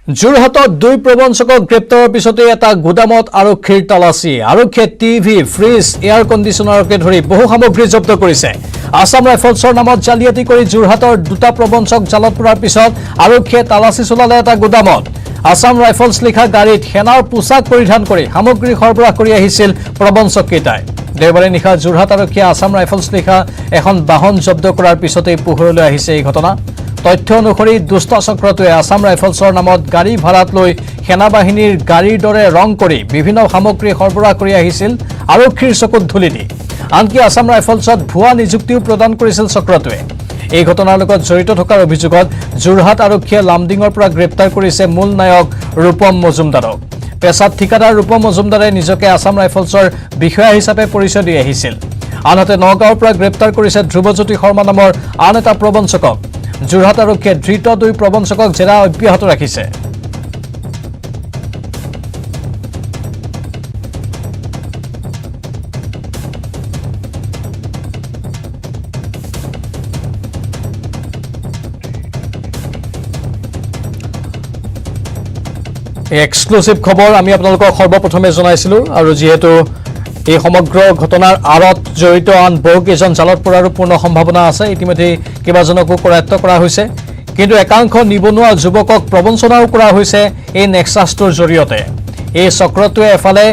যোৰহাটত দুই প্ৰবঞ্চকক গ্ৰেপ্তাৰৰ পিছতে এটা গুদামত আৰক্ষীৰ তালাচী আৰক্ষীয়ে টিভি ফ্ৰিজ এয়াৰ কণ্ডিশ্যনাৰকে ধৰি বহু সামগ্ৰী জব্দ কৰিছে আসাম ৰাইফলছৰ নামত জালিয়াতি কৰি যোৰহাটৰ দুটা প্ৰবঞ্চক জালত পৰাৰ পিছত আৰক্ষীয়ে তালাচী চলালে এটা গুদামত আসাম ৰাইফলছ লিখা গাড়ীত সেনাৰ পোছাক পৰিধান কৰি সামগ্ৰী সৰবৰাহ কৰি আহিছিল প্ৰবঞ্চককেইটাই দেওবাৰে নিশা যোৰহাট আৰক্ষীয়ে আসাম ৰাইফলছ লিখা এখন বাহন জব্দ কৰাৰ পিছতে পোহৰলৈ আহিছে এই ঘটনা তথ্য অনুসৰি দুষ্ট চক্ৰটোৱে আসাম ৰাইফলছৰ নামত গাড়ী ভাড়াত লৈ সেনাবাহিনীৰ গাড়ীৰ দৰে ৰং কৰি বিভিন্ন সামগ্ৰী সৰবৰাহ কৰি আহিছিল আৰক্ষীৰ চকুত ধুলি দি আনকি আসাম ৰাইফলছত ভুৱা নিযুক্তিও প্ৰদান কৰিছিল চক্ৰটোৱে এই ঘটনাৰ লগত জড়িত থকাৰ অভিযোগত যোৰহাট আৰক্ষীয়ে লামডিঙৰ পৰা গ্ৰেপ্তাৰ কৰিছে মূল নায়ক ৰূপম মজুমদাৰক পেছাত ঠিকাদাৰ ৰূপম মজুমদাৰে নিজকে আসাম ৰাইফলছৰ বিষয়া হিচাপে পৰিচয় দি আহিছিল আনহাতে নগাঁৱৰ পৰা গ্ৰেপ্তাৰ কৰিছে ধ্ৰুৱজ্যোতি শৰ্মা নামৰ আন এটা প্ৰবঞ্চকক যোৰহাট আৰক্ষীয়ে ধৃত দুই প্ৰবঞ্চকক জেৰা অব্যাহত ৰাখিছে এক্সক্লুসিভ খবৰ আমি আপোনালোকক সৰ্বপ্ৰথমে জনাইছিলো আৰু যেহেতু এই সমগ্ৰ ঘটনাৰ আৰত জড়িত আন বহুকেইজন জালত পৰাৰো পূৰ্ণ সম্ভাৱনা আছে ইতিমধ্যে কেইবাজনকো কৰায়ত্ব কৰা হৈছে কিন্তু একাংশ নিবনুৱা যুৱকক প্ৰবঞ্চনাও কৰা হৈছে এই নেক্সাছটোৰ জৰিয়তে এই চক্ৰটোৱে এফালে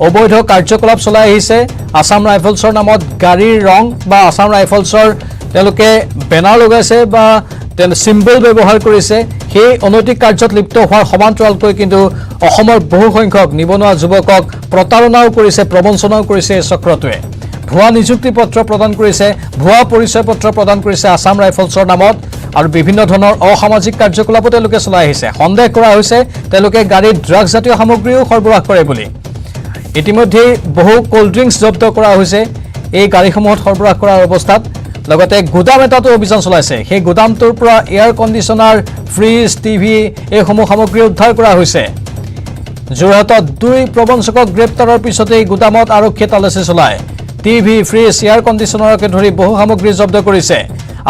অবৈধ কাৰ্যকলাপ চলাই আহিছে আসাম ৰাইফলছৰ নামত গাড়ীৰ ৰং বা আসাম ৰাইফলছৰ তেওঁলোকে বেনাৰ লগাইছে বা সিম্বল ব্যৱহাৰ কৰিছে সেই অনৈতিক কাৰ্যত লিপ্ত হোৱাৰ সমান্তৰালকৈ কিন্তু অসমৰ বহু সংখ্যক নিবনুৱা যুৱকক প্ৰতাৰণাও কৰিছে প্ৰবঞ্চনাও কৰিছে এই চক্ৰটোৱে ভুৱা নিযুক্তি পত্ৰ প্ৰদান কৰিছে ভুৱা পৰিচয় পত্ৰ প্ৰদান কৰিছে আসাম ৰাইফলছৰ নামত আৰু বিভিন্ন ধৰণৰ অসামাজিক কাৰ্যকলাপো তেওঁলোকে চলাই আহিছে সন্দেহ কৰা হৈছে তেওঁলোকে গাড়ীত ড্ৰাগছ জাতীয় সামগ্ৰীও সৰবৰাহ কৰে বুলি ইতিমধ্যে বহু কোল্ড ড্ৰিংকছ জব্দ কৰা হৈছে এই গাড়ীসমূহত সৰবৰাহ কৰাৰ অৱস্থাত লগতে গুদাম এটাতো অভিযান চলাইছে সেই গুদামটোৰ পৰা এয়াৰ কণ্ডিশ্যনাৰ ফ্ৰিজ টিভি এইসমূহ সামগ্ৰী উদ্ধাৰ কৰা হৈছে যোৰহাটত দুই প্ৰবঞ্চকক গ্ৰেপ্তাৰৰ পিছতে গুদামত আৰক্ষীয়ে তালাচী চলায় টিভি ফ্ৰিজ এয়াৰ কণ্ডিশ্যনাৰকে ধৰি বহু সামগ্ৰী জব্দ কৰিছে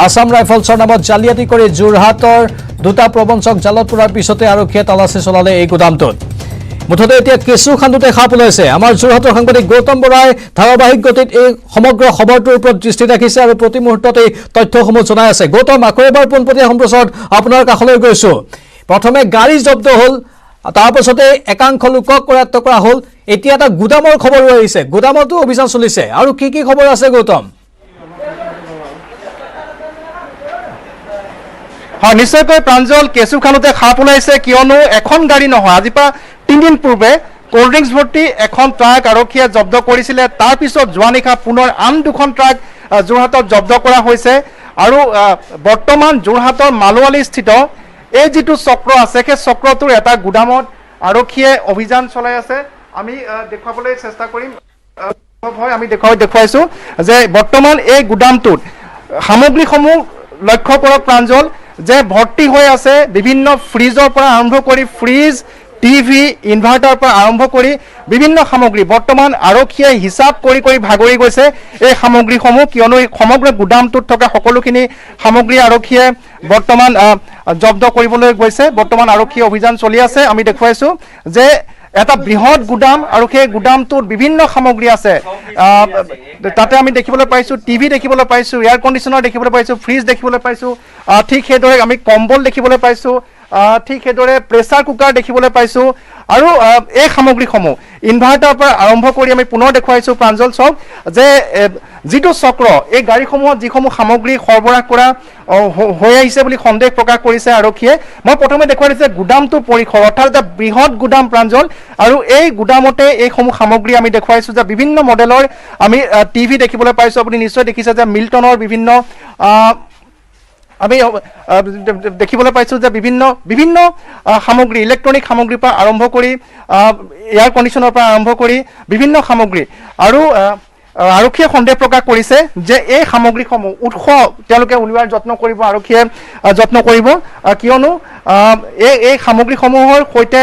আসাম ৰাইফলছৰ নামত জালিয়াতি কৰি যোৰহাটৰ দুটা প্ৰবঞ্চক জালত পৰাৰ পিছতে আৰক্ষীয়ে তালাচী চলালে এই গুদামটোত মুঠতে এতিয়া কেঁচু খান্দোতে সাপ ওলাইছে আমাৰ যোৰহাটৰ সাংবাদিক গৌতম বৰাই ধাৰাবাহিক গতিত এই সমগ্ৰ খবৰটোৰ ওপৰত দৃষ্টি ৰাখিছে আৰু প্ৰতি মুহূৰ্ততে তথ্যসমূহ জনাই আছে গৌতম আকৌ এবাৰ পোনপটীয়া সম্প্ৰচাৰত আপোনাৰ কাষলৈ গৈছো প্ৰথমে গাড়ী জব্দ হ'ল তাৰ পাছতে একাংশ লোকক কৰায়ত্ব কৰা হ'ল এতিয়া এটা গুদামৰ খবৰ আহিছে গুদামতো অভিযান চলিছে আৰু কি কি খবৰ আছে গৌতম হয় নিশ্চয়কৈ প্ৰাঞ্জল কেঁচু খান্দোতে সাপ ওলাইছে কিয়নো এখন গাড়ী নহয় আজি পৰা 3 দিন পূৰ্বে কোল্ড ড্ৰিংকছ ভৰ্তি এখন ট্ৰাক আৰক্ষীয়ে জব্দ কৰিছিলে তাৰ পিছত যোৱা নিশা পুনৰ আন দুখন ট্ৰাক যোৰহাটত জব্দ কৰা হৈছে আৰু বৰ্তমান যোৰহাটৰ মালোৱালি স্থিত এই যিটো চক্ৰ আছে সেই চক্ৰটোৰ এটা গুদামত আৰক্ষীয়ে অভিযান চলাই আছে আমি দেখুৱাবলৈ চেষ্টা কৰিম হয় আমি দেখুৱাইছো যে বৰ্তমান এই গুদামটোত সামগ্ৰীসমূহ লক্ষ্য কৰক প্ৰাঞ্জল যে ভৰ্তি হৈ আছে বিভিন্ন ফ্ৰিজৰ পৰা আৰম্ভ কৰি ফ্ৰিজ টিভি ইনভাৰ্টাৰ পৰা আৰম্ভ কৰি বিভিন্ন সামগ্ৰী বৰ্তমান আৰক্ষীয়ে হিচাপ কৰি ভাগৰি গৈছে এই সামগ্ৰীসমূহ কিয়নো এই সমগ্ৰ গুদামটোত থকা সকলোখিনি সামগ্ৰী আৰক্ষীয়ে বৰ্তমান জব্দ কৰিবলৈ গৈছে বৰ্তমান আৰক্ষী অভিযান চলি আছে আমি দেখুৱাইছো যে এটা বৃহৎ গুদাম আৰু সেই গুদামটোত বিভিন্ন সামগ্ৰী আছে তাতে আমি দেখিবলৈ পাইছো টিভি দেখিবলৈ পাইছো এয়াৰ কণ্ডিশ্যনাৰ দেখিবলৈ পাইছো ফ্ৰিজ দেখিবলৈ পাইছো ঠিক সেইদৰে আমি কম্বল দেখিবলৈ পাইছো ঠিক সেইদৰে প্ৰেছাৰ কুকাৰ দেখিবলৈ পাইছো আৰু এই সামগ্ৰীসমূহ ইনভাৰ্টাৰৰ পৰা আৰম্ভ কৰি আমি পুনৰ দেখুৱাইছো প্ৰাঞ্জল চক যে যিটো চক্ৰ এই গাড়ীসমূহত যিসমূহ সামগ্ৰী সৰবৰাহ কৰা হৈ আহিছে বুলি সন্দেহ প্ৰকাশ কৰিছে আৰক্ষীয়ে মই প্ৰথমে দেখুৱাই দিছে গুদামটোৰ পৰিসৰ অৰ্থাৎ এটা বৃহৎ গুদাম প্ৰাঞ্জল আৰু এই গুদামতে এইসমূহ সামগ্ৰী আমি দেখুৱাইছো যে বিভিন্ন মডেলৰ আমি টিভি দেখিবলৈ পাইছো আপুনি নিশ্চয় দেখিছে যে মিল্টনৰ বিভিন্ন আমি দেখিবলৈ পাইছো যে বিভিন্ন সামগ্ৰী ইলেক্ট্ৰনিক সামগ্ৰীৰ পৰা আৰম্ভ কৰি এয়াৰ কণ্ডিশ্যনৰ পৰা আৰম্ভ কৰি বিভিন্ন সামগ্ৰী আৰু আৰক্ষীয়ে সন্দেহ প্ৰকাশ কৰিছে যে এই সামগ্ৰীসমূহ উৎস তেওঁলোকে উলিওৱাৰ যত্ন কৰিব আৰক্ষীয়ে যত্ন কৰিব কিয়নো এই সামগ্ৰীসমূহৰ সৈতে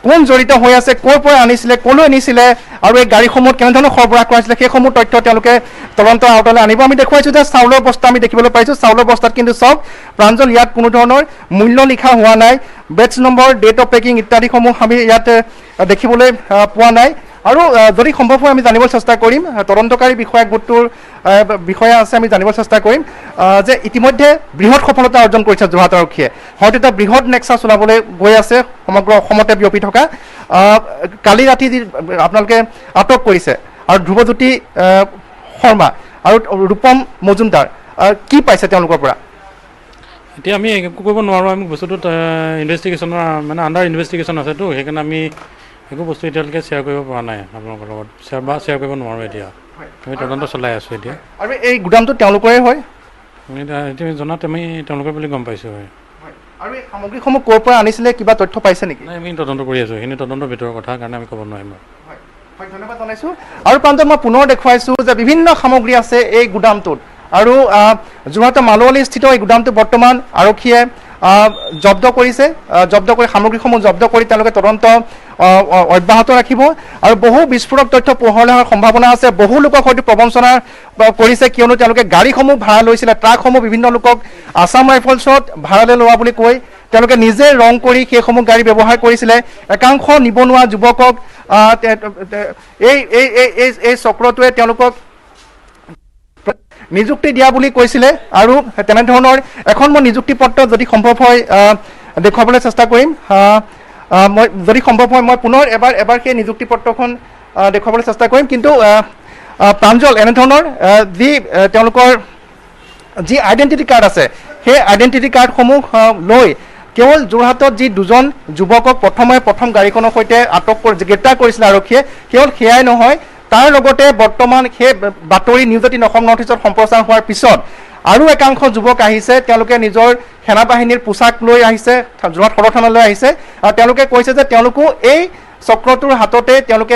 কোন জড়িত হৈ আছে, ক'ৰ পৰা আনিছিলে, ক'লৈ নিছিলে আৰু এই গাড়ীসমূহত কেনেধৰণৰ সৰবৰাহ কৰাইছিলে সেইসমূহ তথ্য তেওঁলোকে তদন্তৰ আওতালৈ আনিব। আমি দেখুৱাইছোঁ যে চাউলৰ বস্তা আমি দেখিবলৈ পাইছোঁ, চাউলৰ বস্তাত কিন্তু চব প্ৰাঞ্জল ইয়াত কোনো ধৰণৰ মূল্য লিখা হোৱা নাই, batch number, date of packing ইত্যাদিসমূহ আমি ইয়াত দেখিবলৈ পোৱা নাই। আৰু যদি সম্ভৱ হয় আমি জানিবলৈ চেষ্টা কৰিম, তদন্তকাৰী বিষয়া গোটটোৰ বিষয়া আছে, আমি জানিবলৈ চেষ্টা কৰিম যে ইতিমধ্যে বৃহৎ সফলতা অৰ্জন কৰিছে যোৰহাট আৰক্ষীয়ে, হয়তো এটা বৃহৎ নেক্সা চলাবলৈ গৈ আছে সমগ্ৰ অসমতে বিয়পি থকা। কালি ৰাতি যি আপোনালোকে আটক কৰিছে আৰু ধ্ৰুৱজ্যোতি শৰ্মা আৰু ৰূপম মজুমদাৰ, কি পাইছে তেওঁলোকৰ পৰা? এতিয়া আমি একো কৰিব নোৱাৰোঁ, আমি বস্তুটোত ইনভেষ্টিগেশ্যনৰ মানে আণ্ডাৰ ইনভেষ্টিগেশ্যন আছেতো, সেইকাৰণে আমি একো বস্তু এতিয়ালৈকে শ্বেয়াৰ কৰিব পৰা নাই আপোনালোকৰ লগত, শ্বেয়াৰ কৰিব নোৱাৰোঁ। এতিয়া আমি তদন্ত চলাই আছোঁ এতিয়া। আৰু এই গুদামটো তেওঁলোকৰে হয়? আমি এতিয়া জনাত আমি তেওঁলোকৰ বুলি গম পাইছোঁ। হয়। আৰু এই সামগ্ৰীসমূহ ক'ৰ পৰা আনিছিলে কিবা তথ্য পাইছে নেকি? নাই, আমি তদন্ত কৰি আছোঁ, সেইখিনি তদন্তৰ ভিতৰৰ কথা কাৰণে আমি ক'ব নোৱাৰিম। হয়, ধন্যবাদ জনাইছোঁ। আৰু প্ৰান্তত মই পুনৰ দেখুৱাইছোঁ যে বিভিন্ন সামগ্ৰী আছে এই গুদামটোত, আৰু যোৰহাটৰ মালুৱালী স্থিত এই গুদামটো বৰ্তমান আৰক্ষীয়ে জব্দ কৰিছে, জব্দ কৰি সামগ্ৰীসমূহ জব্দ কৰি তেওঁলোকে তদন্ত অব্যাহত ৰাখিব। আৰু বহু বিস্ফোৰক তথ্য পোহৰলৈ অহাৰ সম্ভাৱনা আছে, বহু লোকক হয়তো প্ৰবঞ্চনা কৰিছে, কিয়নো তেওঁলোকে গাড়ীসমূহ ভাড়া লৈছিলে, ট্ৰাকসমূহ বিভিন্ন লোকক আছাম ৰাইফলছত ভাড়ালৈ লোৱা বুলি কৈ তেওঁলোকে নিজে ৰং কৰি সেইসমূহ গাড়ী ব্যৱহাৰ কৰিছিলে। একাংশ নিবনুৱা যুৱকক এই চক্ৰটোৱে তেওঁলোকক নিযুক্তি দিয়া বুলি কৈছিলে, আৰু তেনেধৰণৰ এখন মই নিযুক্তি পত্ৰ যদি সম্ভৱ হয় দেখুৱাবলৈ চেষ্টা কৰিম। মই যদি সম্ভৱ হয় মই পুনৰ এবাৰ সেই নিযুক্তি পত্ৰখন দেখুৱাবলৈ চেষ্টা কৰিম। কিন্তু প্ৰাঞ্জল, এনেধৰণৰ যি তেওঁলোকৰ যি আইডেণ্টিটি কাৰ্ড আছে, সেই আইডেণ্টিটি কাৰ্ডসমূহ লৈ কেৱল যোৰহাটত যি দুজন যুৱকক প্ৰথম গাড়ীখনৰ সৈতে গ্ৰেপ্তাৰ কৰিছিলে আৰক্ষীয়ে, কেৱল সেয়াই নহয়, তাৰ লগতে বৰ্তমান সেই বাতৰি নিউজ 18 অসম নৰ্থ ইষ্টত সম্প্ৰচাৰ হোৱাৰ পিছত আৰু একাংশ যুৱক আহিছে, তেওঁলোকে নিজৰ সেনাবাহিনীৰ পোছাক লৈ আহিছে, যোৰহাট সদৰ থানালৈ আহিছে, আৰু তেওঁলোকে কৈছে যে তেওঁলোকো এই চক্ৰটোৰ হাততে তেওঁলোকে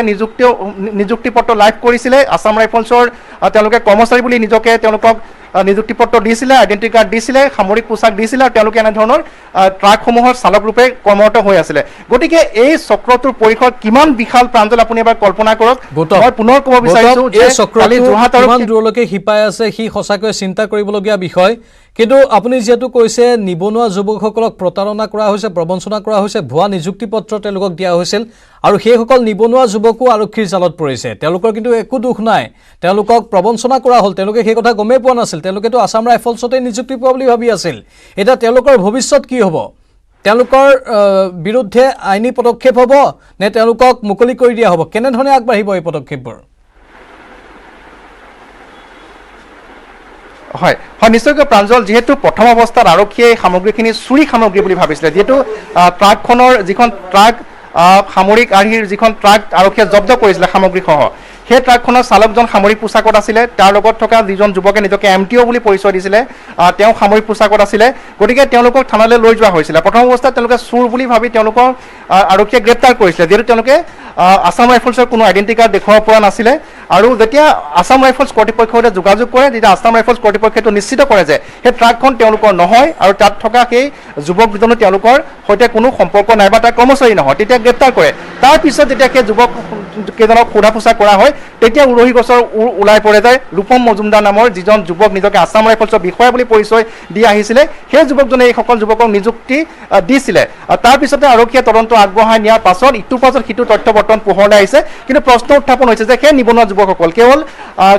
নিযুক্তি পত্ৰ লাভ কৰিছিলে, আছাম ৰাইফলছৰ তেওঁলোকে কৰ্মচাৰী বুলি নিজকে তেওঁলোকক নিযুক্তি পত্ৰ দিছিলে, আইডেণ্টি কাৰ্ড দিছিলে, সামৰিক পোছাক দিছিলে, আৰু তেওঁলোকে এনেধৰণৰ ট্ৰাকসমূহৰ চালক ৰূপে কৰ্মৰত হৈ আছিলে। গতিকে এই চক্ৰটোৰ পৰিসৰ কিমান বিশাল প্ৰাঞ্জল আপুনি এবাৰ কল্পনা কৰক। মই পুনৰ ক'ব বিচাৰিছোঁ যে কালি যোৰহাট কিমান দূৰলৈকে শিপাই আছে সি সঁচাকৈ চিন্তা কৰিবলগীয়া বিষয়। কিন্তু আপুনি যিহেতু কৈছে নিবনুৱা যুৱকসকলক প্ৰতাৰণা কৰা হৈছে, প্ৰবঞ্চনা কৰা হৈছে, ভুৱা নিযুক্তি পত্ৰ তেওঁলোকক দিয়া হৈছিল, আৰু সেইসকল নিবনুৱা যুৱকো আৰক্ষীৰ জালত পৰিছে। তেওঁলোকৰ কিন্তু একো দুখ নাই, তেওঁলোকক প্ৰবঞ্চনা কৰা হ'ল, তেওঁলোকে সেই কথা গমেই পোৱা নাছিল, তেওঁলোকেতো আছাম ৰাইফলছতে নিযুক্তি পোৱা বুলি ভাবি আছিল। এতিয়া তেওঁলোকৰ ভৱিষ্যত কি হ'ব? তেওঁলোকৰ বিৰুদ্ধে আইনী পদক্ষেপ হ'ব নে তেওঁলোকক মুকলি কৰি দিয়া হ'ব? কেনেধৰণে আগবাঢ়িব এই পদক্ষেপবোৰ? হয় হয়, নিশ্চয়কৈ প্ৰাঞ্জল, যিহেতু প্ৰথম অৱস্থাত আৰক্ষীয়ে এই সামগ্ৰীখিনি চুৰি সামগ্ৰী বুলি ভাবিছিলে, যিহেতু ট্ৰাকখনৰ যিখন ট্ৰাক সামৰিক আৰ্হিৰ যিখন ট্ৰাক আৰক্ষীয়ে জব্দ কৰিছিলে সামগ্ৰীসহ, সেই ট্ৰাকখনৰ চালকজন সামৰিক পোছাকত আছিলে, তাৰ লগত থকা যিজন যুৱকে নিজকে MTO বুলি পৰিচয় দিছিলে তেওঁ সামৰিক পোছাকত আছিলে। গতিকে তেওঁলোকক থানালৈ লৈ যোৱা হৈছিলে। প্ৰথম অৱস্থাত তেওঁলোকে চোৰ বুলি ভাবি তেওঁলোকক আৰক্ষীয়ে গ্ৰেপ্তাৰ কৰিছিলে, যিহেতু তেওঁলোকে আছাম ৰাইফলছৰ কোনো আইডেণ্টি কাৰ্ড দেখুৱাব পৰা নাছিলে। আৰু যেতিয়া আছাম ৰাইফলছ কৰ্তৃপক্ষৰ সৈতে যোগাযোগ কৰে, তেতিয়া আছাম ৰাইফলছ কৰ্তৃপক্ষটো নিশ্চিত কৰে যে সেই ট্ৰাকখন তেওঁলোকৰ নহয়, আৰু তাত থকা সেই যুৱক দুজনো তেওঁলোকৰ সৈতে কোনো সম্পৰ্ক নাই বা তাৰ কৰ্মচাৰী নহয়, তেতিয়া গ্ৰেপ্তাৰ কৰে। তাৰপিছত যেতিয়া সেই যুৱক কেইজনক সোধা পোছা কৰা হয়, তেতিয়া উৰহী গছৰ ওলাই পৰে যায় ৰূপম মজুমদাৰ নামৰ যিজন যুৱক নিজকে আছাম ৰাইফলছৰ বিষয়া বুলি পৰিচয় দি আহিছিলে, সেই যুৱকজনে এইসকল যুৱকক নিযুক্তি দিছিলে। তাৰপিছতে আৰক্ষীয়ে তদন্ত আগবঢ়াই নিয়াৰ পাছত ইটোৰ পাছত সিটো তথ্য বৰ্তমান পোহৰলৈ আহিছে। কিন্তু প্ৰশ্ন উত্থাপন হৈছে যে সেই নিবনুৱা যুৱকসকল কেৱল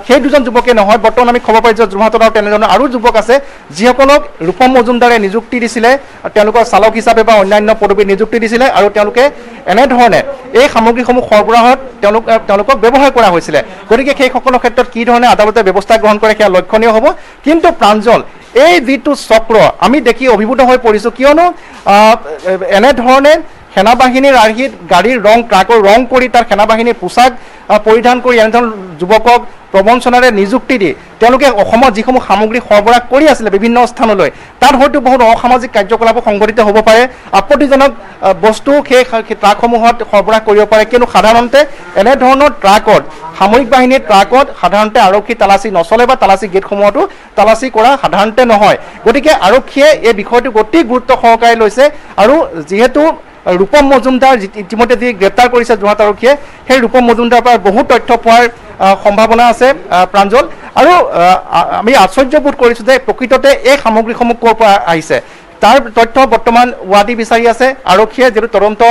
সেই দুজন যুৱকে নহয়, বৰ্তমান আমি খবৰ পাইছোঁ যোৰহাটত আৰু তেনেধৰণৰ আৰু যুৱক আছে, যিসকলক ৰূপম মজুমদাৰে নিযুক্তি দিছিলে, তেওঁলোকৰ চালক হিচাপে বা অন্যান্য পদবীত নিযুক্তি দিছিলে, আৰু তেওঁলোকে এনেধৰণে এই সামগ্ৰীসমূহ সৰবৰাহত তেওঁলোকক ব্যৱহাৰ কৰা হৈছিলে। গতিকে সেইসকলৰ ক্ষেত্ৰত কি ধৰণে আদালতে ব্যৱস্থা গ্ৰহণ কৰে সেয়া লক্ষণীয় হ'ব। কিন্তু প্ৰাঞ্জল, এই যিটো চক্ৰ আমি দেখি অভিভূত হৈ পৰিছোঁ, কিয়নো এনেধৰণে সেনাবাহিনীৰ আৰ্হিত গাড়ীৰ ৰং, ট্ৰাকৰ ৰং কৰি তাৰ সেনাবাহিনীৰ পোছাক পৰিধান কৰি এনেধৰণৰ যুৱকক প্ৰবঞ্চনাৰে নিযুক্তি দি তেওঁলোকে অসমত যিসমূহ সামগ্ৰী সৰবৰাহ কৰি আছিলে বিভিন্ন স্থানলৈ, তাত হয়তো বহুত অসামাজিক কাৰ্যকলাপ সংঘটিত হ'ব পাৰে, আপত্তিজনক বস্তু সেই ট্ৰাকসমূহত সৰবৰাহ কৰিব পাৰে। কিয়নো সাধাৰণতে এনেধৰণৰ ট্ৰাকত, সামৰিক বাহিনীৰ ট্ৰাকত সাধাৰণতে আৰক্ষী তালাচী নচলে বা তালাচী গেটসমূহতো তালাচী কৰা সাধাৰণতে নহয়। গতিকে আৰক্ষীয়ে এই বিষয়টোক অতি গুৰুত্ব সহকাৰে লৈছে, আৰু যিহেতু ৰূপম মজুমদাৰ ইতিমধ্যে যি গ্ৰেপ্তাৰ কৰিছে যোৰহাট আৰক্ষীয়ে সেই ৰূপম মজুমদাৰৰ পৰা বহু তথ্য পোৱাৰ সম্ভাৱনা আছে প্ৰাঞ্জল আৰু আমি আশ্চৰ্যবোধ কৰিছোঁ যে প্ৰকৃততে এই সামগ্ৰীসমূহ ক'ৰ পৰা আহিছে তাৰ তথ্য বৰ্তমান ৱাদি বিচাৰি আছে আৰক্ষীয়ে যিটো তদন্ত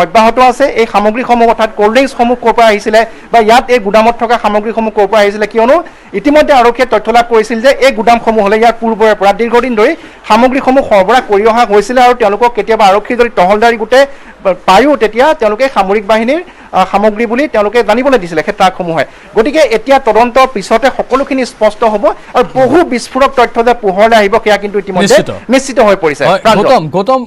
অব্যাহত আছে এই সামগ্ৰীসমূহ অৰ্থাৎ কোল্ড ড্ৰিংকছসমূহ ক'ৰ পৰা আহিছিলে বা ইয়াত এই গুদামত থকা সামগ্ৰীসমূহ ক'ৰ পৰা আহিছিলে কিয়নো ইতিমধ্যে আৰক্ষীয়ে তথ্য লাভ কৰিছিল যে এই গুদামসমূহলৈ ইয়াৰ পূৰ্বৰে পৰা দীৰ্ঘদিন ধৰি সামগ্ৰীসমূহ সৰবৰাহ কৰি অহা হৈছিলে আৰু তেওঁলোকক কেতিয়াবা আৰক্ষী যদি টহলদাৰী গোটেই পায়ো তেতিয়া তেওঁলোকে সামৰিক বাহিনীৰ সামগ্ৰী বুলি তেওঁলোকে জানিবলৈ দিছিলে সেই ট্ৰাকসমূহে গতিকে এতিয়া তদন্তৰ পিছতে সকলোখিনি স্পষ্ট হ'ব আৰু বহু বিস্ফোৰক তথ্য যে পোহৰলৈ আহিব সেয়া কিন্তু ইতিমধ্যে নিশ্চিত হৈ পৰিছে গৌতম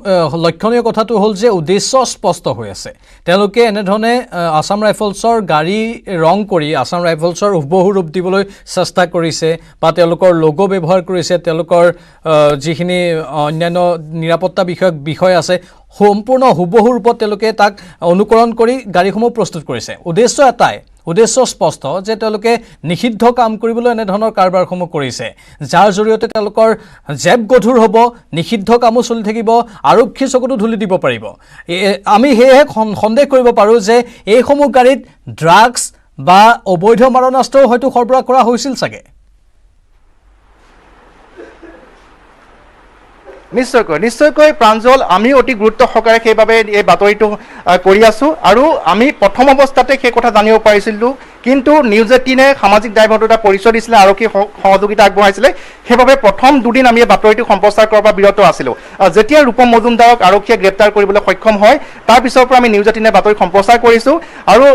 লক্ষণীয় কথাটো হ'ল যে উদ্দেশ্য স্পষ্ট হৈ আছে তেওঁলোকে এনেধৰণে আসাম ৰাইফলছৰ গাড়ী ৰং কৰি আসাম ৰাইফলছৰ হুবহু ৰূপ দিবলৈ চেষ্টা কৰিছে বা তেওঁলোকৰ লোগো ব্যৱহাৰ কৰিছে তেওঁলোকৰ যিখিনি অন্যান্য নিৰাপত্তা বিষয় আছে সম্পূৰ্ণ হুবহু ৰূপত তেওঁলোকে তাক অনুকৰণ কৰি গাড়ীসমূহ প্ৰস্তুত কৰিছে উদ্দেশ্য স্পষ্ট যে তেওঁলোকে নিষিদ্ধ কাম কৰিবলৈ এনেধৰণৰ কাৰবাৰসমূহ কৰিছে যাৰ জৰিয়তে তেওঁলোকৰ জেব গধুৰ হ'ব নিষিদ্ধ কামো চলি থাকিব আৰক্ষী চকুতো ধুলি দিব পাৰিব আমি সেয়েহে সন্দেহ কৰিব পাৰোঁ যে এইসমূহ গাড়ীত ড্ৰাগছ বা অবৈধ মাৰণাস্ত্ৰও হয়তো সৰবৰাহ কৰা হৈছিল চাগে নিশ্চয়কৈ প্ৰাঞ্জল আমি অতি গুৰুত্ব সহকাৰে সেইবাবে এই বাতৰিটো কৰি আছোঁ আৰু আমি প্ৰথম অৱস্থাতে সেই কথা জানিব পাৰিছিলোঁ কিন্তু নিউজ 18 সামাজিক দায়বদ্ধতা এটা পৰিচয় দিছিলে আৰক্ষী সহযোগিতা আগবঢ়াইছিলে সেইবাবে প্ৰথম দুদিন আমি এই বাতৰিটো সম্প্ৰচাৰ কৰাৰ পৰা বিৰত আছিলোঁ যেতিয়া ৰূপম মজুমদাৰক আৰক্ষীয়ে গ্ৰেপ্তাৰ কৰিবলৈ সক্ষম হয় তাৰ পিছৰ পৰা আমি নিউজ 18 বাতৰি সম্প্ৰচাৰ কৰিছোঁ আৰু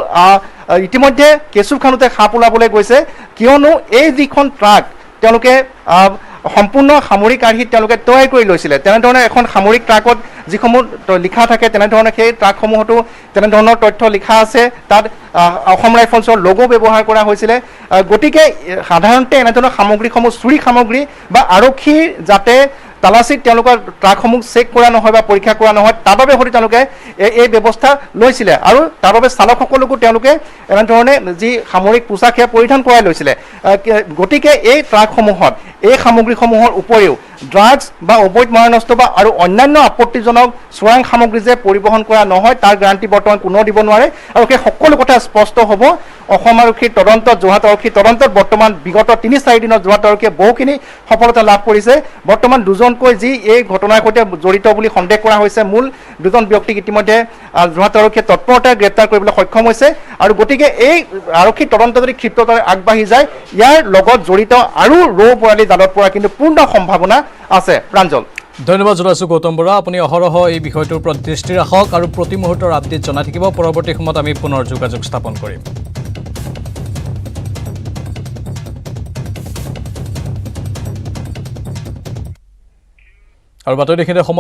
ইতিমধ্যে কেশৱ খানুতে সাপ ওলাবলৈ গৈছে কিয়নো এই যিখন ট্ৰাক তেওঁলোকে সম্পূৰ্ণ সামৰিক আৰ্হিত তেওঁলোকে তৈয়াৰ কৰি লৈছিলে তেনেধৰণে এখন সামৰিক ট্ৰাকত যিসমূহ লিখা থাকে তেনেধৰণে সেই ট্ৰাকসমূহতো তেনেধৰণৰ তথ্য লিখা আছে তাত অসম ৰাইফলছৰ লোগো ব্যৱহাৰ কৰা হৈছিলে গতিকে সাধাৰণতে এনেধৰণৰ সামগ্ৰীসমূহ চুৰি সামগ্ৰী বা আৰক্ষীৰ যাতে তালাচীত তেওঁলোকৰ ট্ৰাকসমূহ চেক কৰা নহয় বা পৰীক্ষা কৰা নহয় তাৰ বাবে হয়তো তেওঁলোকে এই ব্যৱস্থা লৈছিলে আৰু তাৰ বাবে চালকসকলকো তেওঁলোকে এনেধৰণে যি সামৰিক পোছাক সেয়া পৰিধান কৰাই লৈছিলে গতিকে এই ট্ৰাকসমূহত এই সামগ্ৰীসমূহৰ উপৰিও ড্ৰাগছ বা অবৈধ মাৰণাস্ত্ৰ বা আৰু অন্যান্য আপত্তিজনক চোৰাং সামগ্ৰী যে পৰিবহণ কৰা নহয় তাৰ গ্যাৰাণ্টি বৰ্তমান কোনেও দিব নোৱাৰে আৰু সেই সকলো কথা স্পষ্ট হ'ব অসম আৰক্ষীৰ তদন্তত যোৰহাট আৰক্ষীৰ তদন্তত বৰ্তমান বিগত ৩-৪ দিনত যোৰহাট আৰক্ষীয়ে বহুখিনি সফলতা লাভ কৰিছে বৰ্তমান দুজনকৈ যি এই ঘটনাৰ সৈতে জড়িত বুলি সন্দেহ কৰা হৈছে মূল দুজন ব্যক্তিক ইতিমধ্যে যোৰহাট আৰক্ষীয়ে তৎপৰতাৰে গ্ৰেপ্তাৰ কৰিবলৈ সক্ষম হৈছে আৰু গতিকে এই আৰক্ষী তদন্ত যদি ক্ষিপ্ৰতাৰে আগবাঢ়ি যায় ইয়াৰ লগত জড়িত আৰু ৰৌ বৰালি জালত পৰা কিন্তু পূৰ্ণ সম্ভাৱনা আছে প্ৰাঞ্জল ধন্যবাদ জনাইছোঁ গৌতম বৰা আপুনি অহৰহ এই বিষয়টোৰ ওপৰত দৃষ্টি ৰাখক আৰু প্ৰতি মুহূৰ্তৰ আপডেট জনাই থাকিব পৰৱৰ্তী সময়ত আমি পুনৰ যোগাযোগ স্থাপন কৰিম আৰু বাতৰি দেখিলে